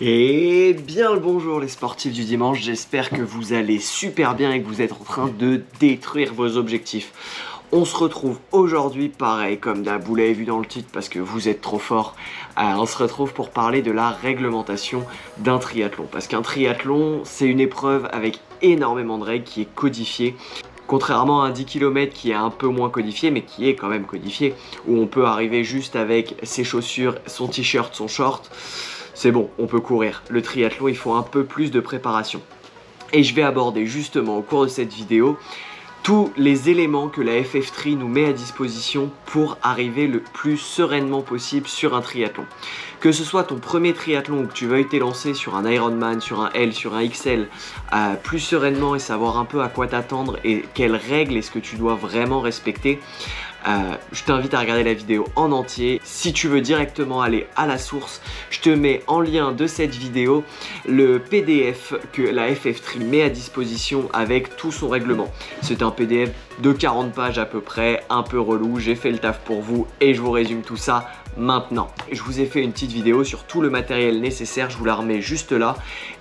Et bien le bonjour les sportifs du dimanche, j'espère que vous allez super bien et que vous êtes en train de détruire vos objectifs. On se retrouve aujourd'hui, pareil comme d'hab, vous l'avez vu dans le titre parce que vous êtes trop fort, on se retrouve pour parler de la réglementation d'un triathlon. Parce qu'un triathlon, c'est une épreuve avec énormément de règles qui est codifiée. Contrairement à un 10 km qui est un peu moins codifié, mais qui est quand même codifié, où on peut arriver juste avec ses chaussures, son t-shirt, son short, c'est bon, on peut courir. Le triathlon, il faut un peu plus de préparation. Et je vais aborder justement au cours de cette vidéo tous les éléments que la FF3 nous met à disposition pour arriver le plus sereinement possible sur un triathlon. Que ce soit ton premier triathlon ou que tu veuilles t'élancer sur un Ironman, sur un L, sur un XL, plus sereinement et savoir un peu à quoi t'attendre et quelles règles est-ce que tu dois vraiment respecter, je t'invite à regarder la vidéo en entier. Si tu veux directement aller à la source, je te mets en lien de cette vidéo le PDF que la FF3 met à disposition avec tout son règlement. C'est un PDF de 40 pages à peu près, un peu relou, j'ai fait le taf pour vous et je vous résume tout ça maintenant. Je vous ai fait une petite vidéo sur tout le matériel nécessaire, je vous la remets juste là.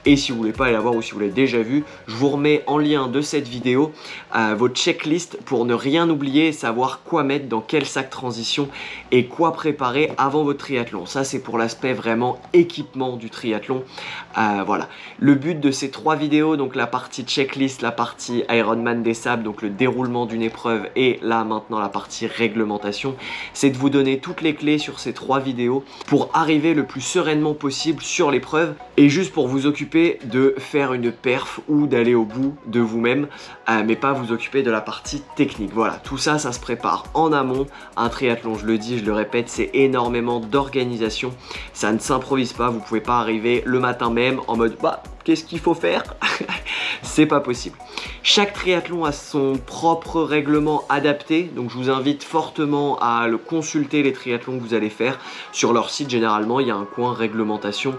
Et si vous voulez pas aller la voir ou si vous l'avez déjà vu, je vous remets en lien de cette vidéo votre checklist pour ne rien oublier et savoir quoi mettre dans quel sac transition et quoi préparer avant votre triathlon. Ça c'est pour l'aspect vraiment équipement du triathlon. Voilà. Le but de ces trois vidéos, donc la partie checklist, la partie Ironman des sables, donc le déroulement d'une épreuve et là maintenant la partie réglementation, c'est de vous donner toutes les clés sur ces trois vidéos pour arriver le plus sereinement possible sur l'épreuve et juste pour vous occuper de faire une perf ou d'aller au bout de vous-même, mais pas vous occuper de la partie technique. Voilà, tout ça, ça se prépare en amont. Un triathlon, je le dis, je le répète, c'est énormément d'organisation. Ça ne s'improvise pas, vous pouvez pas arriver le matin même en mode bah qu'est-ce qu'il faut faire? C'est pas possible. Chaque triathlon a son propre règlement adapté, donc je vous invite fortement à le consulter, les triathlons que vous allez faire. Sur leur site, généralement, il y a un coin réglementation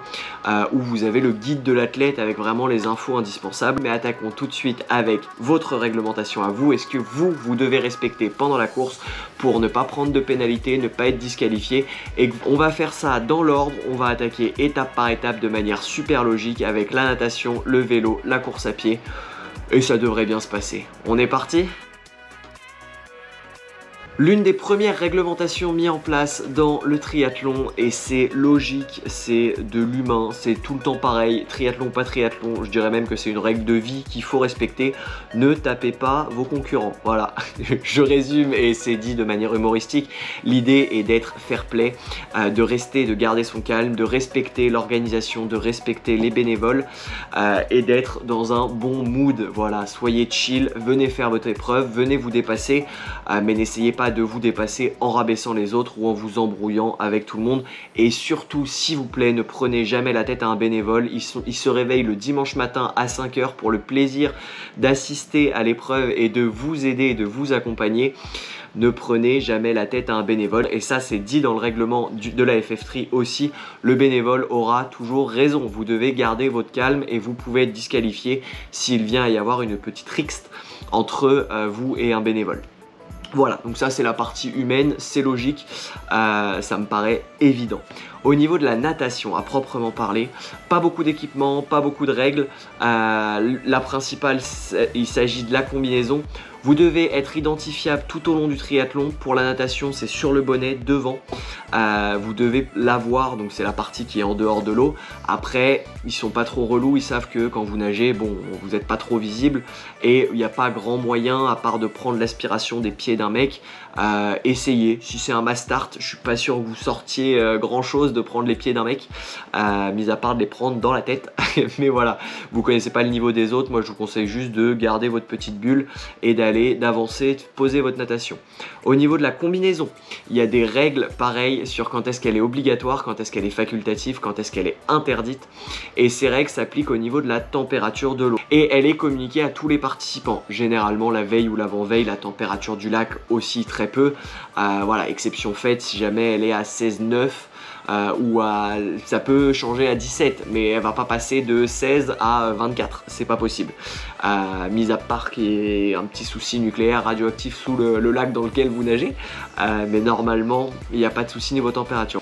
où vous avez le guide de l'athlète avec vraiment les infos indispensables. Mais attaquons tout de suite avec votre réglementation à vous. Est-ce que vous devez respecter pendant la course pour ne pas prendre de pénalité, ne pas être disqualifié? Et on va faire ça dans l'ordre, on va attaquer étape par étape de manière super logique avec la natation, le vélo, la course à pied. Et ça devrait bien se passer. On est parti ? L'une des premières réglementations mises en place dans le triathlon, et c'est logique, c'est de l'humain, c'est tout le temps pareil, triathlon pas triathlon, je dirais même que c'est une règle de vie qu'il faut respecter, ne tapez pas vos concurrents. Voilà, je résume et c'est dit de manière humoristique, l'idée est d'être fair play, de garder son calme, de respecter l'organisation, de respecter les bénévoles et d'être dans un bon mood. Voilà, soyez chill, venez faire votre épreuve, venez vous dépasser, mais n'essayez pas de vous dépasser en rabaissant les autres ou en vous embrouillant avec tout le monde. Et surtout, s'il vous plaît, ne prenez jamais la tête à un bénévole. Il se réveille le dimanche matin à 5 h pour le plaisir d'assister à l'épreuve et de vous aider et de vous accompagner. Ne prenez jamais la tête à un bénévole, et ça c'est dit dans le règlement de la FF3 aussi, le bénévole aura toujours raison. Vous devez garder votre calme et vous pouvez être disqualifié s'il vient à y avoir une petite rixe entre vous et un bénévole. Voilà, donc ça c'est la partie humaine, c'est logique, ça me paraît évident. Au niveau de la natation à proprement parler, pas beaucoup d'équipements, pas beaucoup de règles. La principale, il s'agit de la combinaison. Vous devez être identifiable tout au long du triathlon. Pour la natation, c'est sur le bonnet, devant. Vous devez l'avoir, donc c'est la partie qui est en dehors de l'eau. Après, ils sont pas trop relous, ils savent que quand vous nagez, bon, vous n'êtes pas trop visible. Et il n'y a pas grand moyen, à part de prendre l'aspiration des pieds d'un mec. Essayez, si c'est un mass start, je suis pas sûr que vous sortiez grand chose de prendre les pieds d'un mec, mis à part de les prendre dans la tête. Mais voilà, vous connaissez pas le niveau des autres, moi je vous conseille juste de garder votre petite bulle et d'avancer, de poser votre natation. Au niveau de la combinaison, il y a des règles pareilles sur quand est-ce qu'elle est obligatoire, quand est-ce qu'elle est facultative, quand est-ce qu'elle est interdite, et ces règles s'appliquent au niveau de la température de l'eau et elle est communiquée à tous les participants, généralement la veille ou l'avant-veille. La température du lac aussi très peu, voilà, exception faite si jamais elle est à 16,9 ou ça peut changer à 17, mais elle va pas passer de 16 à 24, c'est pas possible. Mis à part qu'il y ait un petit souci nucléaire radioactif sous le lac dans lequel vous nagez, mais normalement il n'y a pas de souci niveau température.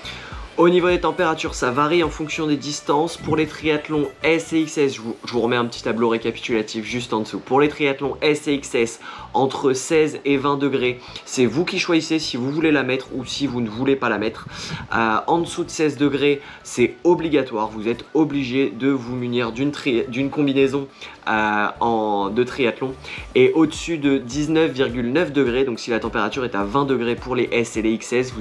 Au niveau des températures, ça varie en fonction des distances. Pour les triathlons S et XS, je vous remets un petit tableau récapitulatif juste en dessous. Pour les triathlons S et XS, entre 16 et 20 degrés, c'est vous qui choisissez si vous voulez la mettre ou si vous ne voulez pas la mettre. En dessous de 16 degrés, c'est obligatoire. Vous êtes obligé de vous munir d'une combinaison de triathlon. Et au-dessus de 19,9 degrés, donc si la température est à 20 degrés pour les S et les XS,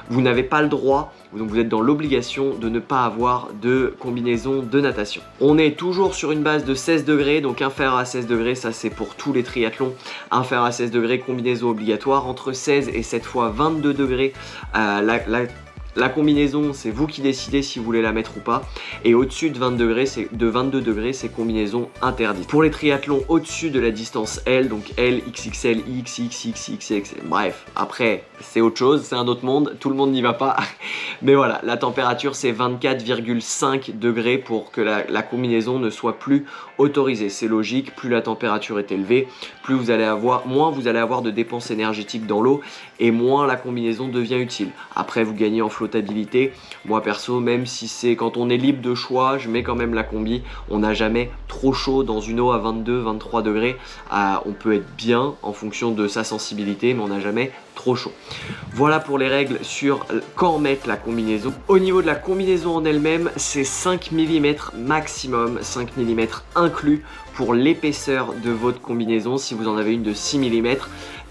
vous n'avez pas le droit, donc vous êtes dans l'obligation de ne pas avoir de combinaison de natation. On est toujours sur une base de 16 degrés, donc inférieur à 16 degrés, ça c'est pour tous les triathlons. Inférieur à 16 degrés, combinaison obligatoire. Entre 16 et cette fois 22 degrés, la combinaison, c'est vous qui décidez si vous voulez la mettre ou pas. Et au-dessus de 22 degrés, c'est combinaison interdite. Pour les triathlons au-dessus de la distance L, donc L, XXL, XXXXXL, bref, après, c'est autre chose, c'est un autre monde, tout le monde n'y va pas. Mais voilà, la température, c'est 24,5 degrés pour que la combinaison ne soit plus autorisée. C'est logique, plus la température est élevée, moins vous allez avoir de dépenses énergétiques dans l'eau et moins la combinaison devient utile. Après, vous gagnez en flottabilité. Moi perso, même si c'est quand on est libre de choix, je mets quand même la combi. On n'a jamais trop chaud dans une eau à 22-23 degrés. On peut être bien en fonction de sa sensibilité, mais on n'a jamais trop chaud. Voilà pour les règles sur quand mettre la combinaison. Au niveau de la combinaison en elle-même, c'est 5 mm maximum, 5 mm inclus pour l'épaisseur de votre combinaison. Si vous en avez une de 6 mm,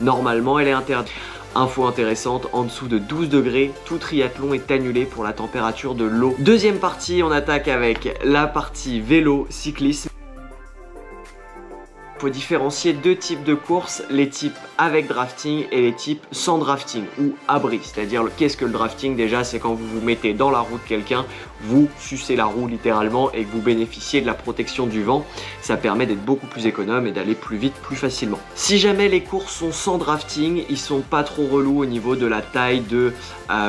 normalement elle est interdite. Info intéressante, en dessous de 12 degrés, tout triathlon est annulé pour la température de l'eau. Deuxième partie, on attaque avec la partie vélo, cyclisme. Il faut différencier deux types de courses, les types avec drafting et les types sans drafting ou abri. C'est-à-dire, qu'est-ce que le drafting? Déjà, c'est quand vous vous mettez dans la roue de quelqu'un, vous sucez la roue littéralement et que vous bénéficiez de la protection du vent. Ça permet d'être beaucoup plus économe et d'aller plus vite, plus facilement. Si jamais les courses sont sans drafting, ils sont pas trop relous au niveau de la taille de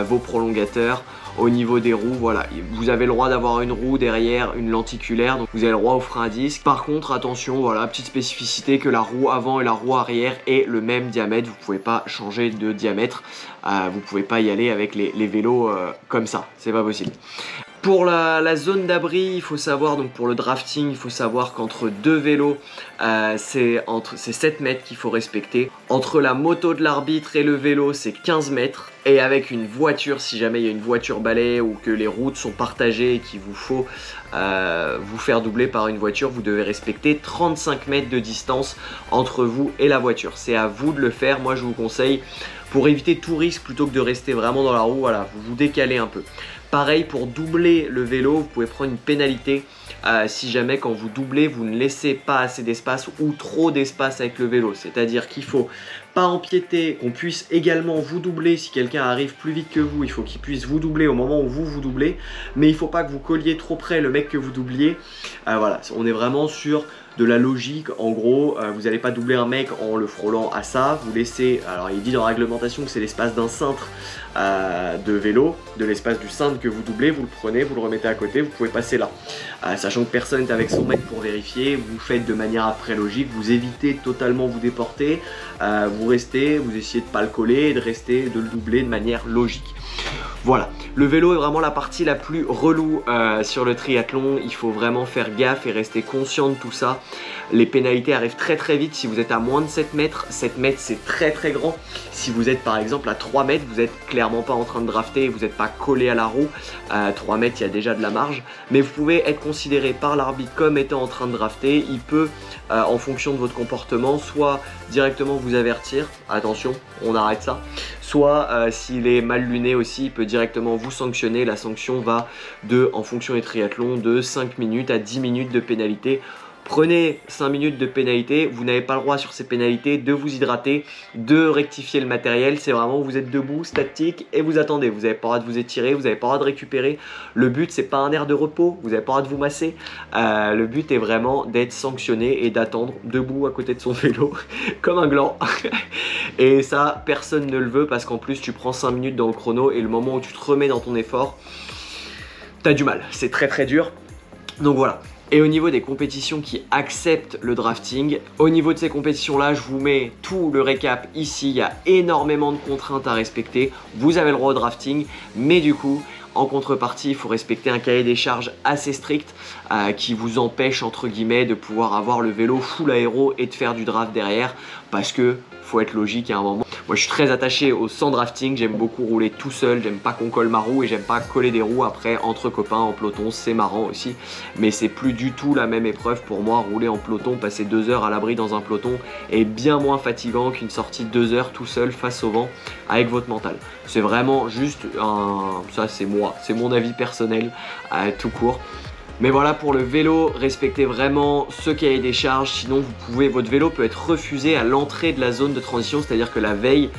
vos prolongateurs. Au niveau des roues, voilà, vous avez le droit d'avoir une roue derrière, une lenticulaire, donc vous avez le droit au frein à disque. Par contre, attention, voilà, petite spécificité que la roue avant et la roue arrière aient le même diamètre. Vous pouvez pas changer de diamètre, vous pouvez pas y aller avec les vélos comme ça, c'est pas possible. Pour la zone d'abri, il faut savoir, donc pour le drafting, il faut savoir qu'entre deux vélos, c'est 7 mètres qu'il faut respecter. Entre la moto de l'arbitre et le vélo, c'est 15 mètres. Et avec une voiture, si jamais il y a une voiture balai ou que les routes sont partagées et qu'il vous faut vous faire doubler par une voiture, vous devez respecter 35 mètres de distance entre vous et la voiture. C'est à vous de le faire, moi je vous conseille, pour éviter tout risque, plutôt que de rester vraiment dans la roue, voilà, vous vous décalez un peu. Pareil, pour doubler le vélo, vous pouvez prendre une pénalité si jamais quand vous doublez, vous ne laissez pas assez d'espace ou trop d'espace avec le vélo. C'est-à-dire qu'il faut pas empiéter, qu'on puisse également vous doubler si quelqu'un arrive plus vite que vous. Il faut qu'il puisse vous doubler au moment où vous doublez, mais il ne faut pas que vous colliez trop près le mec que vous doubliez. Voilà, on est vraiment sur de la logique. En gros, vous n'allez pas doubler un mec en le frôlant à ça. Vous laissez, alors il dit dans la réglementation que c'est l'espace d'un cintre de vélo, de l'espace du cintre que vous doublez, vous le prenez, vous le remettez à côté, vous pouvez passer là. Sachant que personne n'est avec son mec pour vérifier, vous faites de manière après logique, vous évitez totalement vous déporter, vous restez, vous essayez de pas le coller et de le doubler de manière logique. Voilà, le vélo est vraiment la partie la plus relou sur le triathlon. Il faut vraiment faire gaffe et rester conscient de tout ça. Les pénalités arrivent très très vite si vous êtes à moins de 7 mètres. 7 mètres c'est très très grand. Si vous êtes par exemple à 3 mètres, vous n'êtes clairement pas en train de drafter, vous n'êtes pas collé à la roue. 3 mètres, il y a déjà de la marge. Mais vous pouvez être considéré par l'arbitre comme étant en train de drafter. Il peut, en fonction de votre comportement, soit directement vous avertir, attention, on arrête ça. Soit s'il est mal luné aussi, il peut directement vous sanctionner. La sanction va en fonction des triathlons, de 5 minutes à 10 minutes de pénalité. Prenez 5 minutes de pénalité, vous n'avez pas le droit sur ces pénalités de vous hydrater, de rectifier le matériel. C'est vraiment, vous êtes debout, statique et vous attendez. Vous n'avez pas le droit de vous étirer, vous n'avez pas le droit de récupérer. Le but, c'est pas un air de repos, vous n'avez pas le droit de vous masser. Le but est vraiment d'être sanctionné et d'attendre debout à côté de son vélo comme un gland. Et ça, personne ne le veut parce qu'en plus, tu prends 5 minutes dans le chrono et le moment où tu te remets dans ton effort, t'as du mal. C'est très très dur. Donc voilà. Et au niveau des compétitions qui acceptent le drafting, au niveau de ces compétitions-là, je vous mets tout le récap ici. Il y a énormément de contraintes à respecter. Vous avez le droit au drafting, mais du coup, En contrepartie, il faut respecter un cahier des charges assez strict qui vous empêche entre guillemets de pouvoir avoir le vélo full aéro et de faire du draft derrière, parce que faut être logique à un moment. Moi je suis très attaché au sans drafting, j'aime beaucoup rouler tout seul, j'aime pas qu'on colle ma roue et j'aime pas coller des roues après entre copains en peloton, c'est marrant aussi, mais c'est plus du tout la même épreuve pour moi. Rouler en peloton, passer 2 heures à l'abri dans un peloton est bien moins fatigant qu'une sortie de 2 heures tout seul face au vent avec votre mental. C'est vraiment juste ça c'est moi, c'est mon avis personnel tout court. Mais voilà, pour le vélo, respectez vraiment ce cahier des charges, sinon votre vélo peut être refusé à l'entrée de la zone de transition, c'est-à-dire que la veille,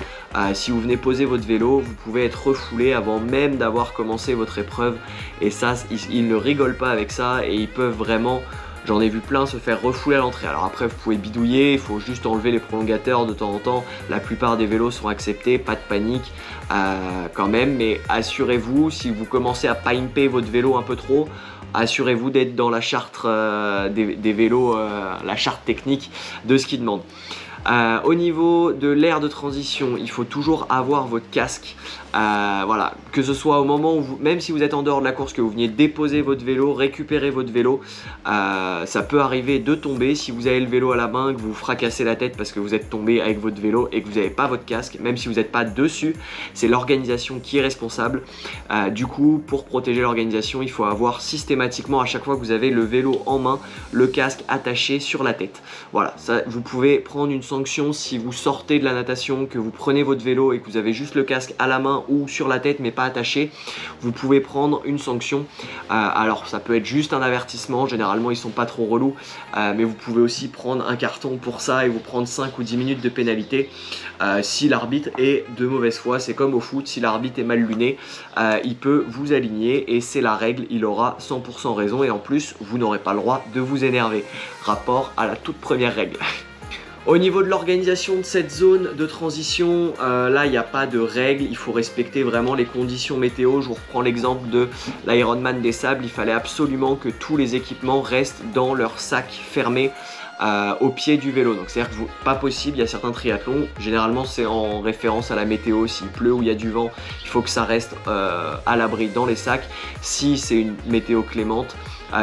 si vous venez poser votre vélo, vous pouvez être refoulé avant même d'avoir commencé votre épreuve, et ça, ils ne rigolent pas avec ça, et ils peuvent vraiment... J'en ai vu plein se faire refouler à l'entrée. Alors après vous pouvez bidouiller, il faut juste enlever les prolongateurs de temps en temps. La plupart des vélos sont acceptés, pas de panique quand même. Mais assurez-vous, si vous commencez à pimper votre vélo un peu trop, assurez-vous d'être dans la charte des vélos, la charte technique de ce qu'ils demandent. Au niveau de l'aire de transition, il faut toujours avoir votre casque. Voilà, que ce soit au moment où même si vous êtes en dehors de la course, que vous veniez déposer votre vélo, récupérer votre vélo, ça peut arriver de tomber. Si vous avez le vélo à la main, que vous vous fracassez la tête parce que vous êtes tombé avec votre vélo et que vous n'avez pas votre casque, même si vous n'êtes pas dessus, c'est l'organisation qui est responsable. Du coup, pour protéger l'organisation, il faut avoir systématiquement, à chaque fois que vous avez le vélo en main, le casque attaché sur la tête. Voilà, ça, vous pouvez prendre une sanction si vous sortez de la natation, que vous prenez votre vélo et que vous avez juste le casque à la main ou sur la tête mais pas attaché, vous pouvez prendre une sanction. Alors ça peut être juste un avertissement, généralement ils sont pas trop relous, mais vous pouvez aussi prendre un carton pour ça et vous prendre 5 ou 10 minutes de pénalité si l'arbitre est de mauvaise foi. C'est comme au foot, si l'arbitre est mal luné, il peut vous aligner et c'est la règle, il aura 100% raison, et en plus vous n'aurez pas le droit de vous énerver. Rapport à la toute première règle. Au niveau de l'organisation de cette zone de transition, là il n'y a pas de règles, il faut respecter vraiment les conditions météo. Je vous reprends l'exemple de l'Ironman des Sables, il fallait absolument que tous les équipements restent dans leur sac fermé au pied du vélo. Donc c'est-à-dire que pas possible, il y a certains triathlons, généralement c'est en référence à la météo, s'il pleut ou il y a du vent, il faut que ça reste à l'abri dans les sacs. Si c'est une météo clémente,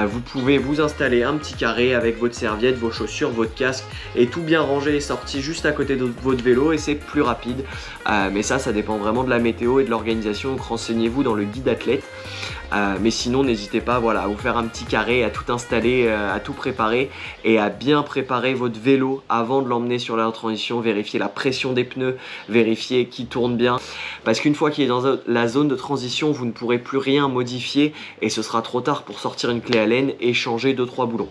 vous pouvez vous installer un petit carré avec votre serviette, vos chaussures, votre casque et tout bien rangé et sorti juste à côté de votre vélo, et c'est plus rapide. Mais ça dépend vraiment de la météo et de l'organisation, donc renseignez-vous dans le guide athlète. Mais sinon n'hésitez pas, voilà, à vous faire un petit carré, à tout installer, à tout préparer et à bien préparer votre vélo avant de l'emmener sur la transition. Vérifier la pression des pneus, vérifier qu'il tourne bien, parce qu'une fois qu'il est dans la zone de transition, vous ne pourrez plus rien modifier et ce sera trop tard pour sortir une clé à laine et changer 2-3 boulons.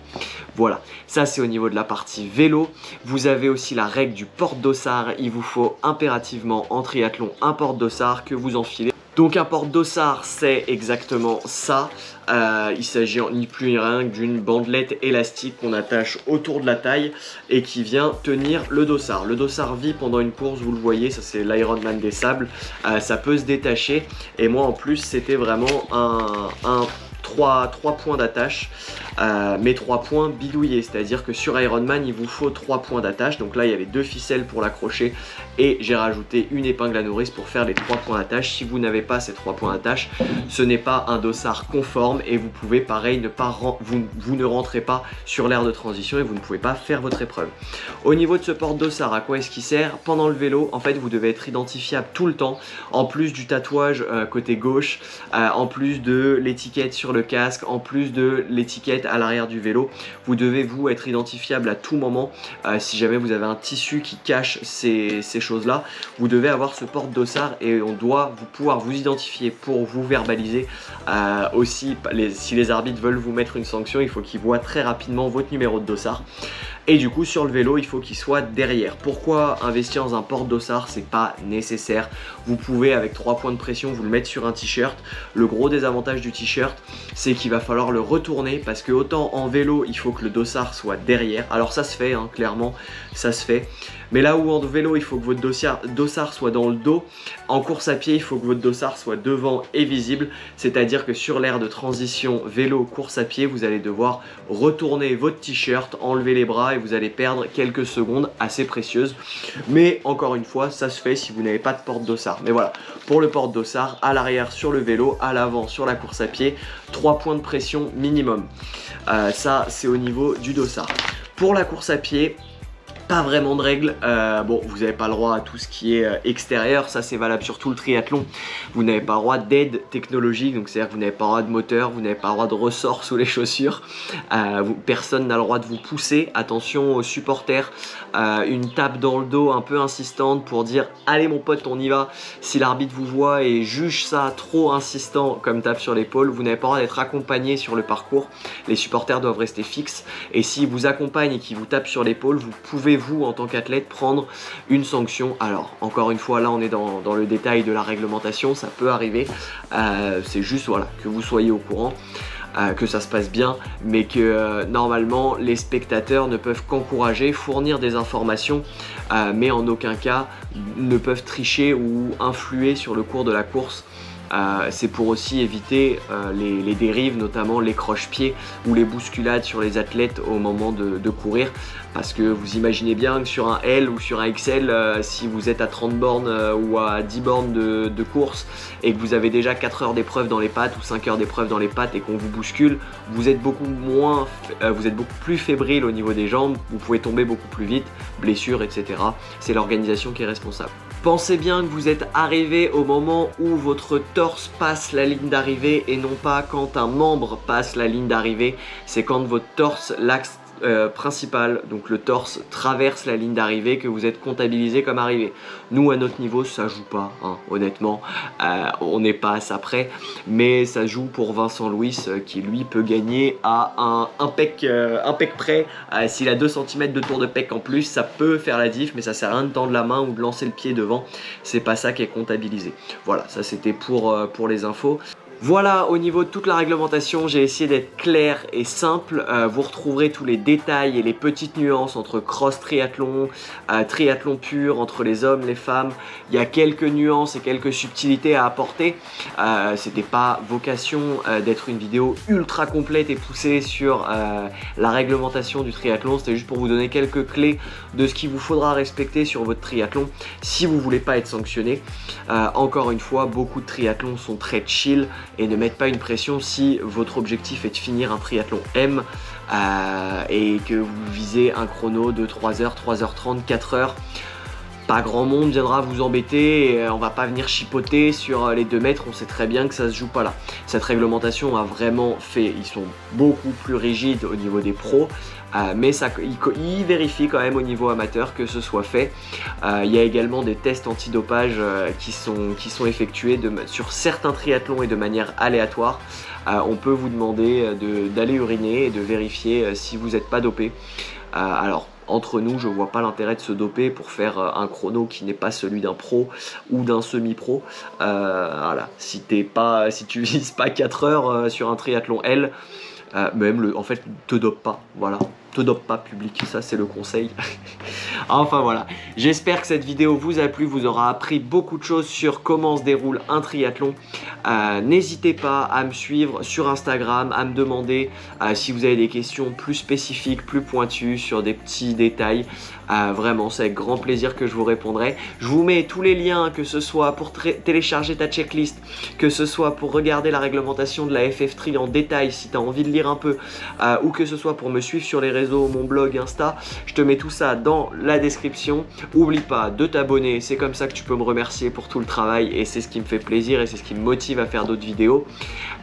Voilà, ça c'est au niveau de la partie vélo. Vous avez aussi la règle du porte-dossard. Il vous faut impérativement en triathlon un porte-dossard que vous enfilez. Donc un porte-dossard, c'est exactement ça. Il s'agit ni plus ni rien que d'une bandelette élastique qu'on attache autour de la taille et qui vient tenir le dossard. Le dossard vit pendant une course, vous le voyez, ça c'est l'Ironman des Sables. Ça peut se détacher, et moi en plus c'était vraiment trois points d'attache, mais 3 points bidouillés, c'est-à-dire que sur Ironman il vous faut 3 points d'attache. Donc là il y avait 2 ficelles pour l'accrocher et j'ai rajouté une épingle à nourrice pour faire les 3 points d'attache. Si vous n'avez pas ces 3 points d'attache, ce n'est pas un dossard conforme et vous pouvez pareil vous ne rentrez pas sur l'aire de transition et vous ne pouvez pas faire votre épreuve. Au niveau de ce porte-dossard, à quoi est-ce qu'il sert? Pendant le vélo, en fait vous devez être identifiable tout le temps, en plus du tatouage côté gauche, en plus de l'étiquette sur le casque, en plus de l'étiquette à l'arrière du vélo, vous devez vous être identifiable à tout moment. Si jamais vous avez un tissu qui cache ces choses là, vous devez avoir ce porte-dossard et on doit pouvoir vous identifier pour vous verbaliser. Aussi si les arbitres veulent vous mettre une sanction, il faut qu'ils voient très rapidement votre numéro de dossard. Et du coup sur le vélo il faut qu'il soit derrière. Pourquoi investir dans un porte-dossard? C'est pas nécessaire. Vous pouvez avec 3 points de pression vous le mettre sur un t-shirt. Le gros désavantage du t-shirt, c'est qu'il va falloir le retourner, parce que autant en vélo il faut que le dossard soit derrière. Alors ça se fait hein, clairement ça se fait, Mais là où en vélo il faut que votre dossard soit dans le dos, en course à pied il faut que votre dossard soit devant et visible, c'est-à-dire que sur l'aire de transition vélo course à pied vous allez devoir retourner votre t-shirt, enlever les bras et vous allez perdre quelques secondes assez précieuses. Mais encore une fois ça se fait si vous n'avez pas de porte-dossard. Mais voilà, pour le porte-dossard, à l'arrière sur le vélo, à l'avant sur la course à pied, 3 points de pression minimum. Ça c'est au niveau du dossard. Pour la course à pied, pas vraiment de règles, bon vous n'avez pas le droit à tout ce qui est extérieur, ça c'est valable sur tout le triathlon. Vous n'avez pas le droit d'aide technologique, donc c'est à dire que vous n'avez pas le droit de moteur, vous n'avez pas le droit de ressort sous les chaussures, personne n'a le droit de vous pousser. Attention aux supporters, une tape dans le dos un peu insistante pour dire allez mon pote on y va. Si l'arbitre vous voit et juge ça trop insistant comme tape sur l'épaule, vous n'avez pas le droit d'être accompagné sur le parcours, les supporters doivent rester fixes et s'ils vous accompagnent et qu'ils vous tapent sur l'épaule, vous pouvez vous en tant qu'athlète prendre une sanction. Alors encore une fois là on est dans le détail de la réglementation, ça peut arriver, c'est juste voilà que vous soyez au courant, que ça se passe bien, mais que normalement les spectateurs ne peuvent qu'encourager, fournir des informations, mais en aucun cas ne peuvent tricher ou influer sur le cours de la course. C'est pour aussi éviter les dérives, notamment les croche-pieds ou les bousculades sur les athlètes au moment de courir, parce que vous imaginez bien que sur un L ou sur un XL, si vous êtes à 30 bornes ou à 10 bornes de course et que vous avez déjà 4 heures d'épreuve dans les pattes ou 5 heures d'épreuve dans les pattes et qu'on vous bouscule, vous êtes beaucoup plus fébrile au niveau des jambes, vous pouvez tomber beaucoup plus vite, blessures, etc. C'est l'organisation qui est responsable. Pensez bien que vous êtes arrivé au moment où votre torse passe la ligne d'arrivée et non pas quand un membre passe la ligne d'arrivée. C'est quand votre torse, l'axe principal, donc le torse, traverse la ligne d'arrivée que vous êtes comptabilisé comme arrivé. Nous à notre niveau ça joue pas, hein, honnêtement, on n'est pas à ça près, mais ça joue pour Vincent Louis qui lui peut gagner à un pec près. S'il a 2 cm de tour de pec en plus, ça peut faire la diff, mais ça sert à rien de tendre la main ou de lancer le pied devant, c'est pas ça qui est comptabilisé. Voilà, ça c'était pour les infos. Voilà, au niveau de toute la réglementation, j'ai essayé d'être clair et simple. Vous retrouverez tous les détails et les petites nuances entre cross triathlon, triathlon pur, entre les hommes, les femmes. Il y a quelques nuances et quelques subtilités à apporter. C'était pas vocation d'être une vidéo ultra complète et poussée sur la réglementation du triathlon. C'était juste pour vous donner quelques clés de ce qu'il vous faudra respecter sur votre triathlon si vous voulez pas être sanctionné. Encore une fois, beaucoup de triathlons sont très chill et ne mettent pas une pression si votre objectif est de finir un triathlon M et que vous visez un chrono de 3h, 3h30, 4h. Pas grand monde viendra vous embêter et on va pas venir chipoter sur les 2 mètres, on sait très bien que ça se joue pas là. Cette réglementation a vraiment fait, ils sont beaucoup plus rigides au niveau des pros, mais ils vérifient quand même au niveau amateur que ce soit fait. Il y a également des tests antidopage qui sont effectués sur certains triathlons et de manière aléatoire. On peut vous demander d'aller uriner et de vérifier si vous n'êtes pas dopé. Alors entre nous, je vois pas l'intérêt de se doper pour faire un chrono qui n'est pas celui d'un pro ou d'un semi-pro. Voilà, si tu vises pas 4 heures sur un triathlon L, en fait, te dope pas, voilà. Te dope pas public, ça c'est le conseil. Enfin voilà, j'espère que cette vidéo vous a plu, vous aura appris beaucoup de choses sur comment se déroule un triathlon. N'hésitez pas à me suivre sur Instagram, à me demander si vous avez des questions plus spécifiques, plus pointues sur des petits détails. Vraiment, c'est avec grand plaisir que je vous répondrai. Je vous mets tous les liens, que ce soit pour télécharger ta checklist, que ce soit pour regarder la réglementation de la FF3 en détail si tu as envie de lire un peu, ou que ce soit pour me suivre sur les réseaux, mon blog, Insta. Je te mets tout ça dans la description. Oublie pas de t'abonner, c'est comme ça que tu peux me remercier pour tout le travail et c'est ce qui me fait plaisir et c'est ce qui me motive à faire d'autres vidéos.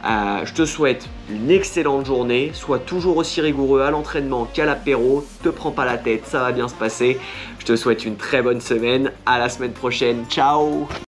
Je te souhaite une excellente journée, sois toujours aussi rigoureux à l'entraînement qu'à l'apéro, te prends pas la tête, ça va bien se passer. Je te souhaite une très bonne semaine, à la semaine prochaine, ciao.